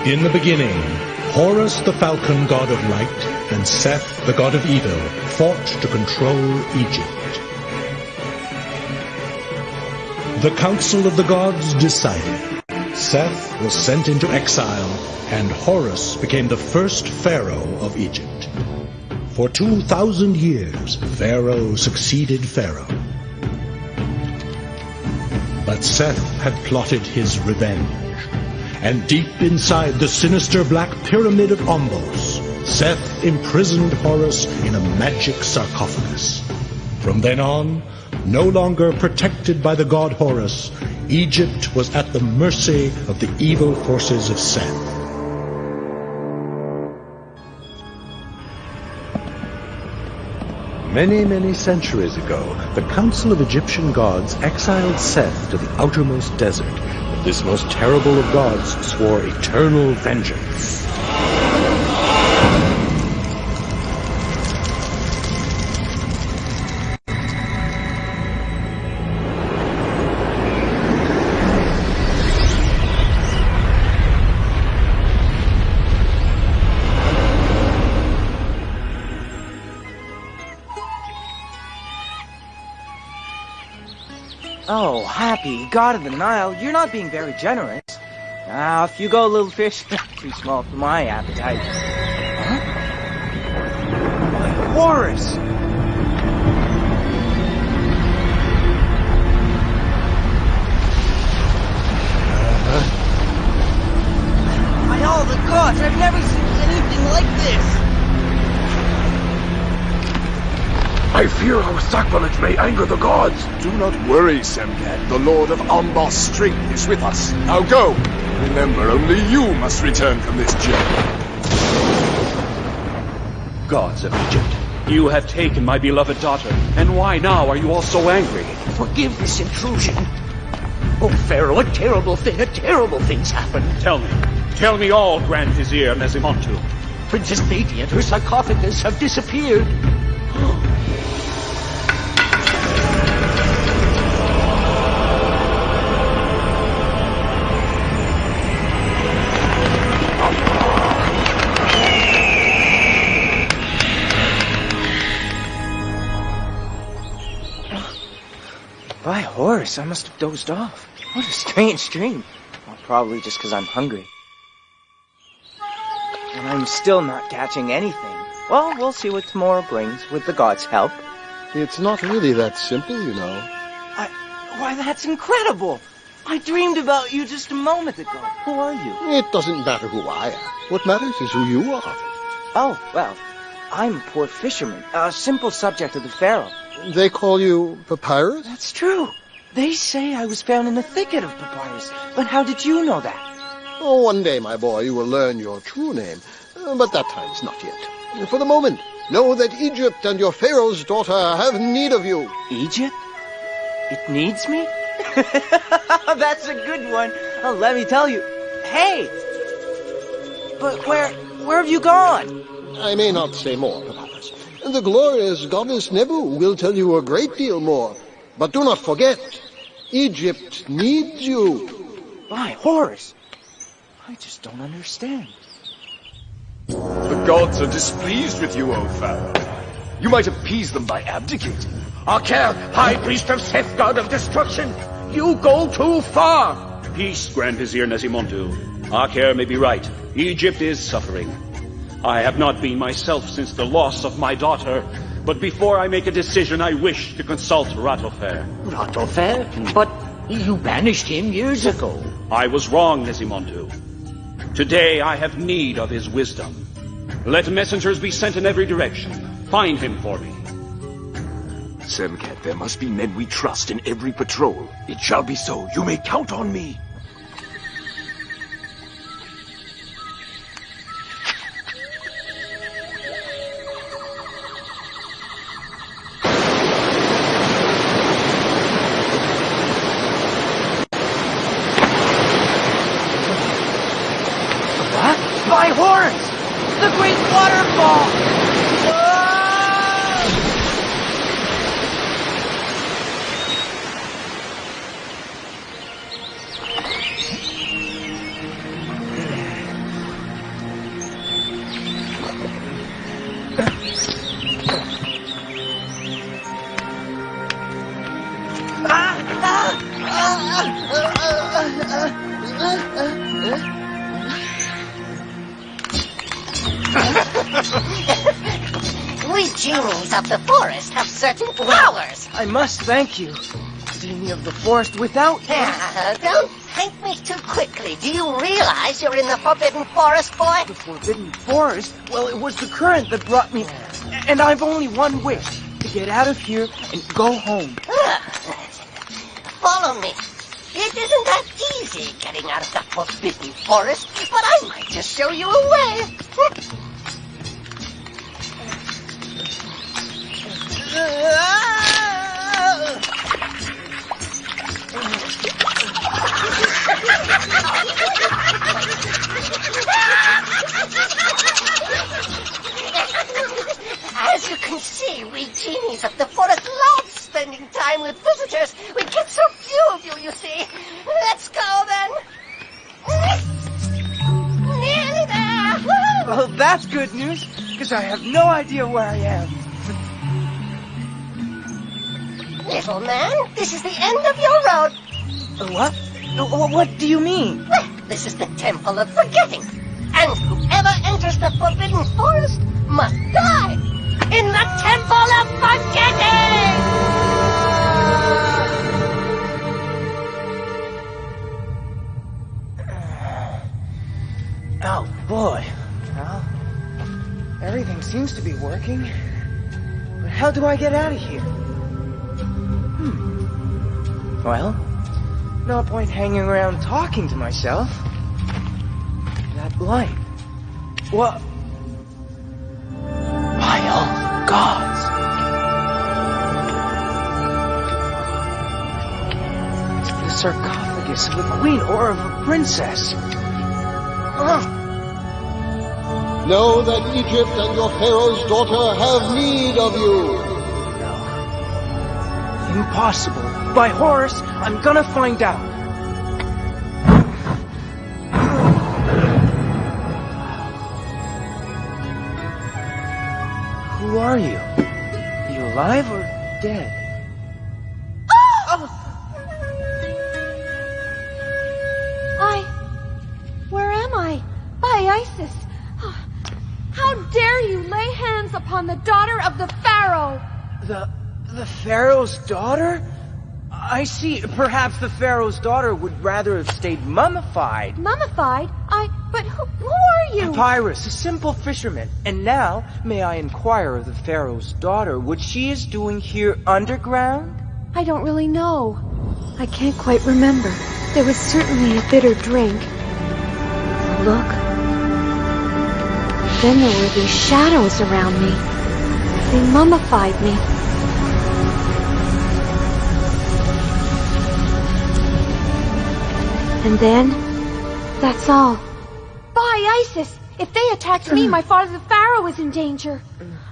In the beginning, Horus the falcon god of light and Seth the god of evil fought to control Egypt. The council of the gods decided. Seth was sent into exile, and Horus became the first pharaoh of Egypt. For 2,000 years, pharaoh succeeded pharaoh. But Seth had plotted his revenge. And deep inside the sinister black pyramid of Ombos, Seth imprisoned Horus in a magic sarcophagus. From then on, no longer protected by the god Horus, Egypt was at the mercy of the evil forces of Seth. Many, many centuries ago, the Council of Egyptian Gods exiled Seth to the outermost desert. But this most terrible of gods swore eternal vengeance. Oh, Happy, god of the Nile, you're not being very generous. Off you go, little fish. Too small for my appetite. Huh? My Horus! By all the gods, I've never seen anything like this! I fear our sacrilege may anger the gods. Do not worry, Semkat. The Lord of Ombos String is with us. Now go! Remember, only you must return from this journey. Gods of Egypt, you have taken my beloved daughter, and why now are you all so angry? Forgive this intrusion. Oh, Pharaoh, a terrible thing's happened. Tell me all, Grand Vizier Nesimontu. Princess Thetia and her sarcophagus have disappeared. By Horus, I must have dozed off. What a strange dream. Well, probably just because I'm hungry. And I'm still not catching anything. Well, we'll see what tomorrow brings with the gods' help. It's not really that simple, you know. Why, that's incredible! I dreamed about you just a moment ago. Who are you? It doesn't matter who I am. What matters is who you are. Oh, well, I'm a poor fisherman, a simple subject of the Pharaoh. They call you Papyrus? That's true. They say I was found in a thicket of Papyrus. But how did you know that? Oh, one day, my boy, you will learn your true name. But that time is not yet. For the moment, know that Egypt and your Pharaoh's daughter have need of you. Egypt? It needs me? That's a good one. Oh, let me tell you. Hey! But where have you gone? I may not say more, Papyrus. The glorious goddess Nebu will tell you a great deal more. But do not forget, Egypt needs you. By Horus! I just don't understand. The gods are displeased with you, O Pharaoh. You might appease them by abdicating. Aker, High Priest of Seth, God of Destruction, you go too far. Peace, Grand Vizier Nesimontu. Aker may be right. Egypt is suffering. I have not been myself since the loss of my daughter, but before I make a decision, I wish to consult Ratofer. Ratofer? But you banished him years ago. I was wrong, Nesimontu. Today I have need of his wisdom. Let messengers be sent in every direction. Find him for me. Semkat, there must be men we trust in every patrol. It shall be so. You may count on me. By Horus! The great waterfall! We genies of the forest have certain powers. I must thank you, genie of the forest. Without you... Don't thank me too quickly. Do you realize you're in the Forbidden Forest, boy? The Forbidden Forest? Well, it was the current that brought me... And I've only one wish, to get out of here and go home. Follow me. It isn't that easy getting out of the Forbidden Forest, but I might just show you a way. As you can see, we genies of the forest love spending time with visitors. We get so few of you, you see. Let's go, then. Nearly there. Woo! Well, that's good news, because I have no idea where I am. Little man, this is the end of your road. What? What do you mean? This is the Temple of Forgetting. And whoever enters the Forbidden Forest must die in the Temple of Forgetting! Oh, boy. Well, everything seems to be working. But how do I get out of here? Well, no point hanging around talking to myself. That light. What? By all gods. It's the sarcophagus of a queen or of a princess. Know that Egypt and your pharaoh's daughter have need of you. Impossible. By Horus, I'm gonna find out. Who are you? You alive or dead? Where am I? By Isis. How dare you lay hands upon the daughter of the Pharaoh? The Pharaoh's daughter? I see. Perhaps the Pharaoh's daughter would rather have stayed mummified. Mummified? But who are you? Papyrus, a simple fisherman. And now, may I inquire of the Pharaoh's daughter what she is doing here underground? I don't really know. I can't quite remember. There was certainly a bitter drink. Look. Then there were these shadows around me. They mummified me. And then, that's all. By Isis! If they attacked me, my father the Pharaoh is in danger.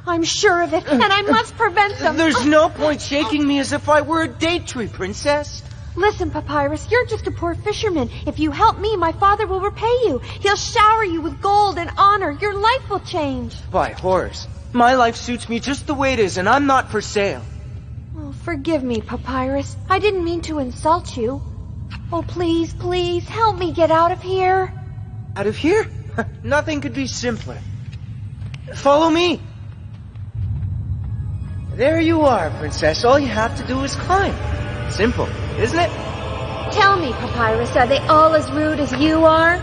I'm sure of it, and I must prevent them. There's no point shaking me as if I were a date tree, princess. Listen, Papyrus, you're just a poor fisherman. If you help me, my father will repay you. He'll shower you with gold and honor. Your life will change. By Horus, my life suits me just the way it is, and I'm not for sale. Oh, forgive me, Papyrus. I didn't mean to insult you. Oh, please, please, help me get out of here. Out of here? Nothing could be simpler. Follow me. There you are, princess. All you have to do is climb. Simple, isn't it? Tell me, Papyrus, are they all as rude as you are?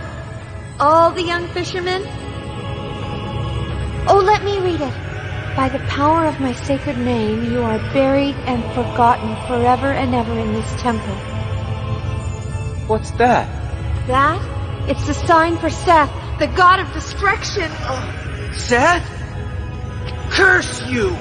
All the young fishermen? Oh, let me read it. By the power of my sacred name, you are buried and forgotten forever and ever in this temple. What's that? That? It's the sign for Seth, the god of destruction. Seth? Curse you!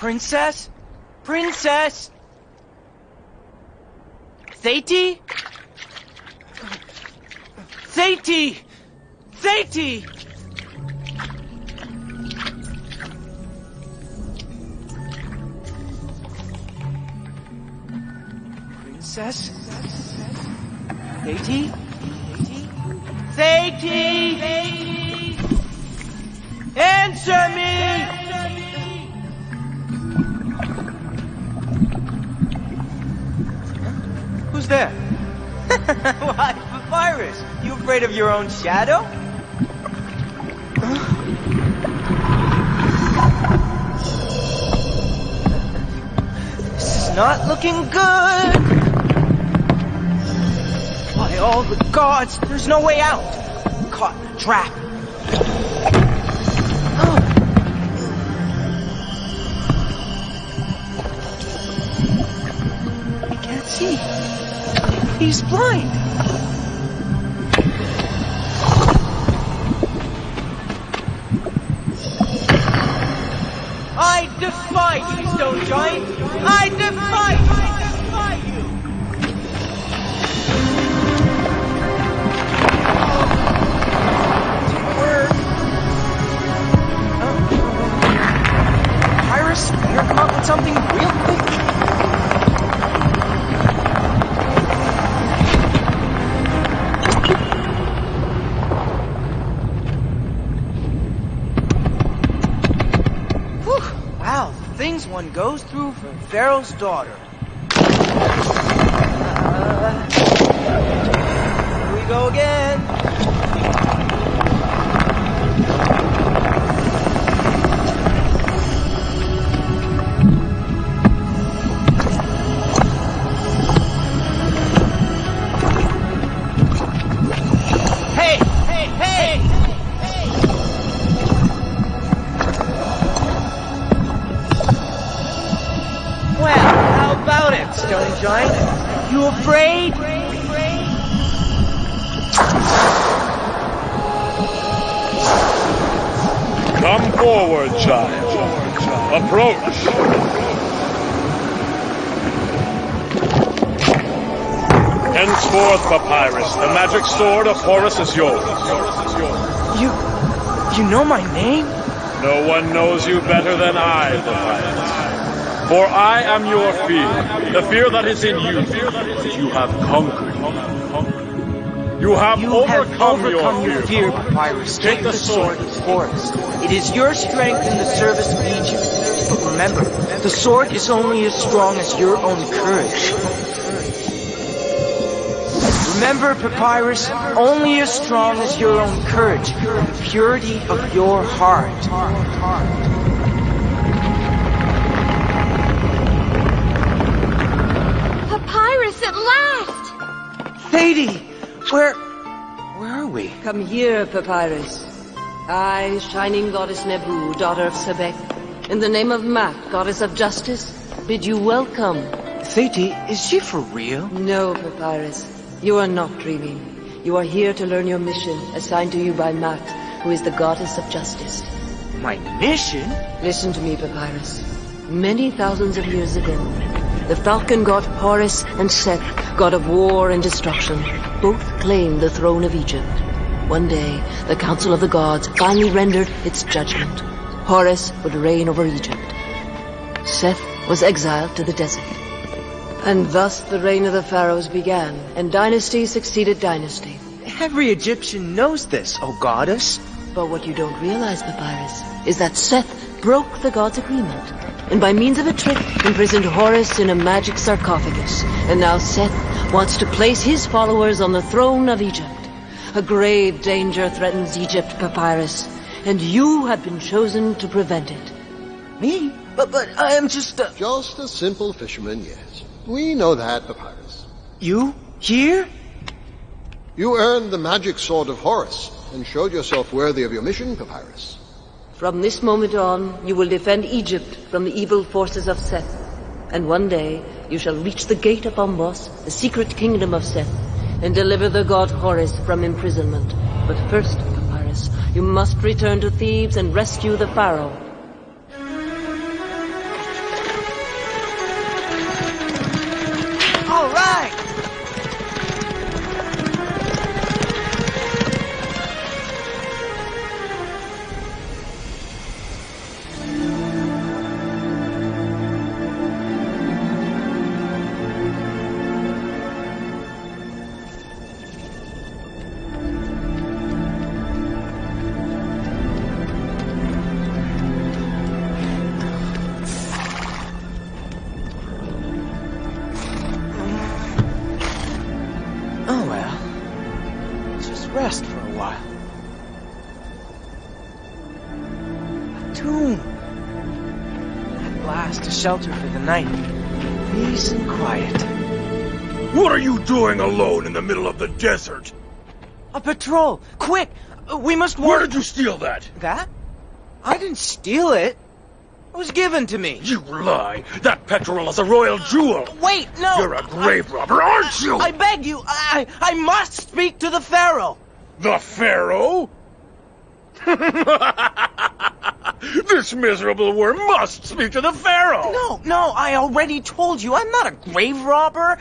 Princess? Princess? Thetis? Thetis! Thetis! Princess? Thetis? Thetis! Answer me! Who's there? Why, Papyrus? You afraid of your own shadow? This is not looking good. By all the gods, there's no way out. I'm caught in a trap. He can't see. He's blind. I defy you, Stone Giant! I defy you! I defy you! Papyrus, you're come up with something real quick. Wow, the things one goes through for Pharaoh's daughter. Here we go again. Stone Giant, you afraid? Come forward, child. Approach. Henceforth, Papyrus, the magic sword of Horus is yours. You know my name? No one knows you better than I, Papyrus. For I am your fear, the fear that is in you. You have conquered. You have overcome your fear, Papyrus. Take the sword of Horus. It is your strength in the service of Egypt. But remember, the sword is only as strong as your own courage. Remember, Papyrus, only as strong as your own courage and the purity of your heart. Papyrus, at last! Thetis! Where are we? Come here, Papyrus. I, shining goddess Nebu, daughter of Sebek, in the name of Mat, goddess of justice, bid you welcome. Thetis, is she for real? No, Papyrus. You are not dreaming. You are here to learn your mission, assigned to you by Mat, who is the goddess of justice. My mission? Listen to me, Papyrus. Many thousands of years ago, the falcon god Horus and Seth, god of war and destruction, both claimed the throne of Egypt. One day, the council of the gods finally rendered its judgment. Horus would reign over Egypt. Seth was exiled to the desert. And thus the reign of the pharaohs began, and dynasty succeeded dynasty. Every Egyptian knows this, O goddess. But what you don't realize, Papyrus, is that Seth broke the gods' agreement, and by means of a trick imprisoned Horus in a magic sarcophagus. And now Seth wants to place his followers on the throne of Egypt. A grave danger threatens Egypt, Papyrus, and you have been chosen to prevent it. Me? But I am just a... Just a simple fisherman, yes. We know that, Papyrus. You? Here? You earned the magic sword of Horus, and showed yourself worthy of your mission, Papyrus. From this moment on, you will defend Egypt from the evil forces of Seth. And one day, you shall reach the gate of Ombos, the secret kingdom of Seth, and deliver the god Horus from imprisonment. But first, Papyrus, you must return to Thebes and rescue the pharaoh. tomb. At last, a shelter for the night. Peace and quiet. What are you doing alone in the middle of the desert? A patrol! Quick! We must warn— Where did you steal that? That? I didn't steal it. It was given to me. You lie! That petrol is a royal jewel! Wait, no! You're a grave robber, aren't you? I beg you, I must speak to the Pharaoh! The Pharaoh? This miserable worm must speak to the Pharaoh! No, I already told you, I'm not a grave robber.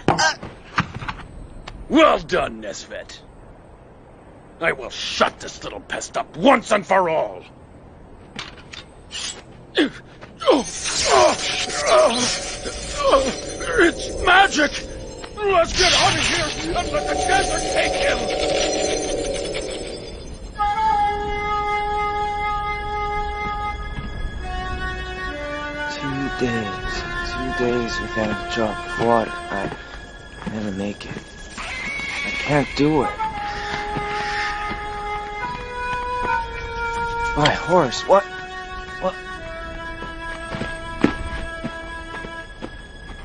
Well done, Nesvet. I will shut this little pest up once and for all. It's magic! Let's get out of here and let the desert take him! 2 days without a drop of water. I never make it. I can't do it. My horse, what?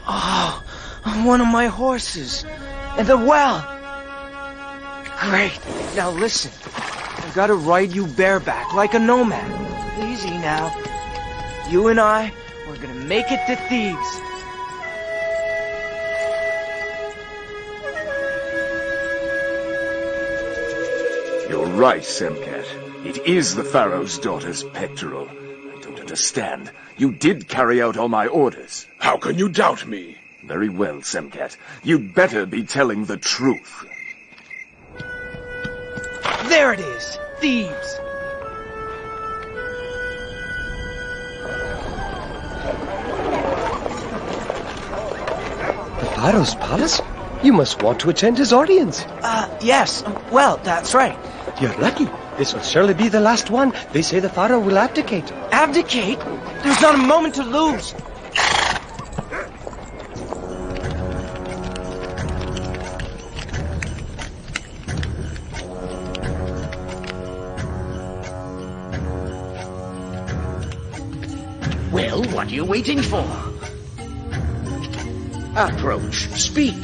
Oh, one of my horses. And the well. Great. Now listen. I've got to ride you bareback like a nomad. Easy now. You and I, we're gonna make it to Thebes. You're right, Semkat. It is the Pharaoh's daughter's pectoral. I don't understand. You did carry out all my orders. How can you doubt me? Very well, Semkat. You'd better be telling the truth. There it is! Thebes! The Pharaoh's palace? You must want to attend his audience. Yes. Well, that's right. You're lucky. This will surely be the last one. They say the Pharaoh will abdicate. Abdicate? There's not a moment to lose. Well, what are you waiting for? Approach, speak,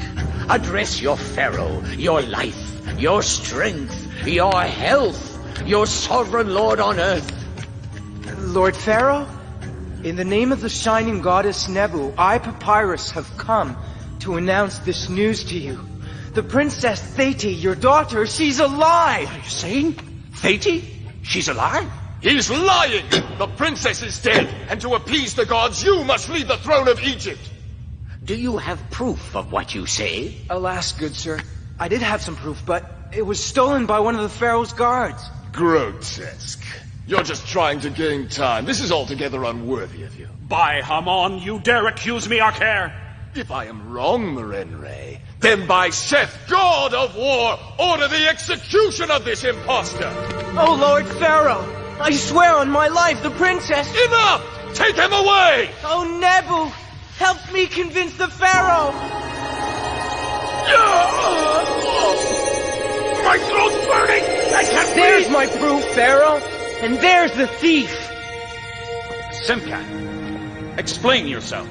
address your pharaoh, your life, your strength, your health, your sovereign lord on earth. Lord Pharaoh, in the name of the shining goddess Nebu, I, Papyrus, have come to announce this news to you. The princess Thetis, your daughter, she's alive! What are you saying? Thetis? She's alive? He's lying! The princess is dead, and to appease the gods, you must leave the throne of Egypt! Do you have proof of what you say? Alas, good sir, I did have some proof, but it was stolen by one of the Pharaoh's guards. Grotesque. You're just trying to gain time. This is altogether unworthy of you. By Hamon, you dare accuse me, Aker? If I am wrong, Merenre, then by Seth, god of war, order the execution of this impostor! Oh, Lord Pharaoh, I swear on my life, the princess— Enough! Take him away! Oh, Nebu, help me convince the Pharaoh! My throat's burning! I can't There's breathe! my proof, Pharaoh! And there's the thief! Semkat, explain yourself.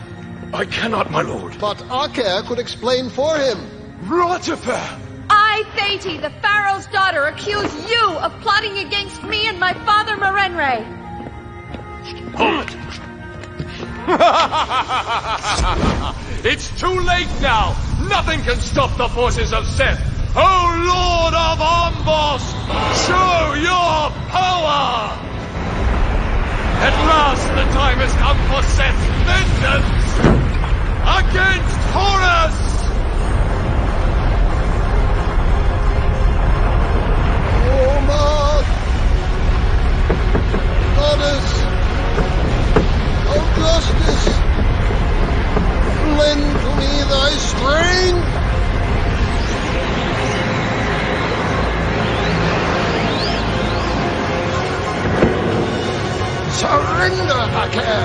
I cannot, my lord. But Aker could explain for him. Ratifa! I, Thetis, the Pharaoh's daughter, accuse you of plotting against me and my father Merenre. Hold it! It's too late now! Nothing can stop the forces of Seth! O Lord of Ombos! Show your power! At last the time has come for Seth's vengeance! Against Horus! Oh, my goddess of justice, lend to me thy strength. Surrender, Aker!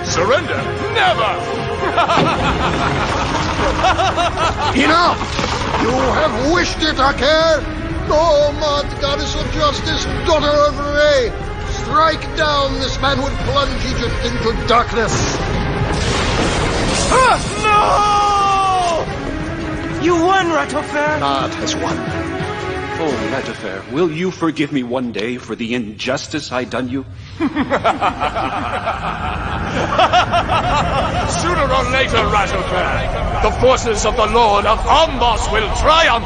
Surrender? Never! Enough! You have wished it, Aker! Oh, mad goddess of justice, daughter of Re, strike down, this man would plunge Egypt into darkness. No! You won, Ratofer! God has won. Oh, Ratofer, will you forgive me one day for the injustice I done you? Sooner or later, Ratofer, the forces of the Lord of Ombos will triumph!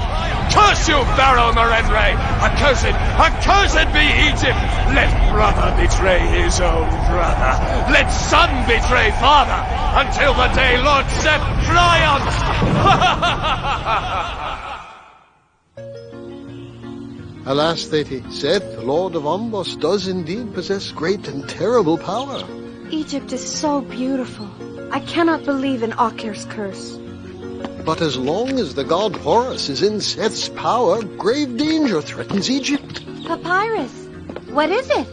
Curse you, Pharaoh Merenre! Accursed be Egypt! Let brother betray his own brother! Let son betray father! Until the day Lord Seth triumphs! Alas, Thetis, Seth, Lord of Ombos, does indeed possess great and terrible power. Egypt is so beautiful. I cannot believe in Akhir's curse. But as long as the god Horus is in Seth's power, grave danger threatens Egypt. Papyrus, what is it?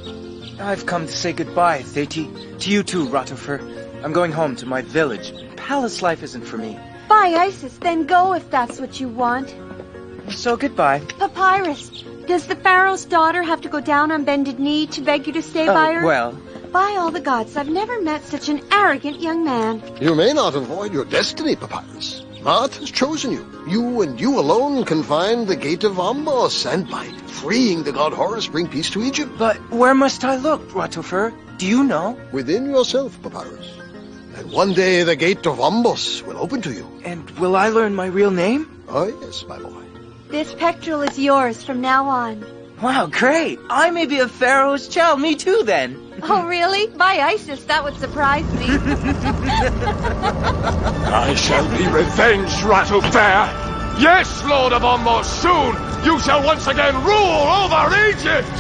I've come to say goodbye, Thetis. To you too, Ratofer. I'm going home to my village. Palace life isn't for me. By Isis, then go if that's what you want. So goodbye. Papyrus, does the Pharaoh's daughter have to go down on bended knee to beg you to stay by her? Well... By all the gods, I've never met such an arrogant young man. You may not avoid your destiny, Papyrus. Maat has chosen you. You and you alone can find the gate of Ombos, and by freeing the god Horus, bring peace to Egypt. But where must I look, Ratofer? Do you know? Within yourself, Papyrus. And one day the gate of Ombos will open to you. And will I learn my real name? Oh, yes, my boy. This pectoral is yours from now on. Wow, great. I may be a pharaoh's child. Me too, then. Oh, really? By Isis, that would surprise me. I shall be revenged, Ratofer! Yes, Lord of Ombos, soon you shall once again rule over Egypt!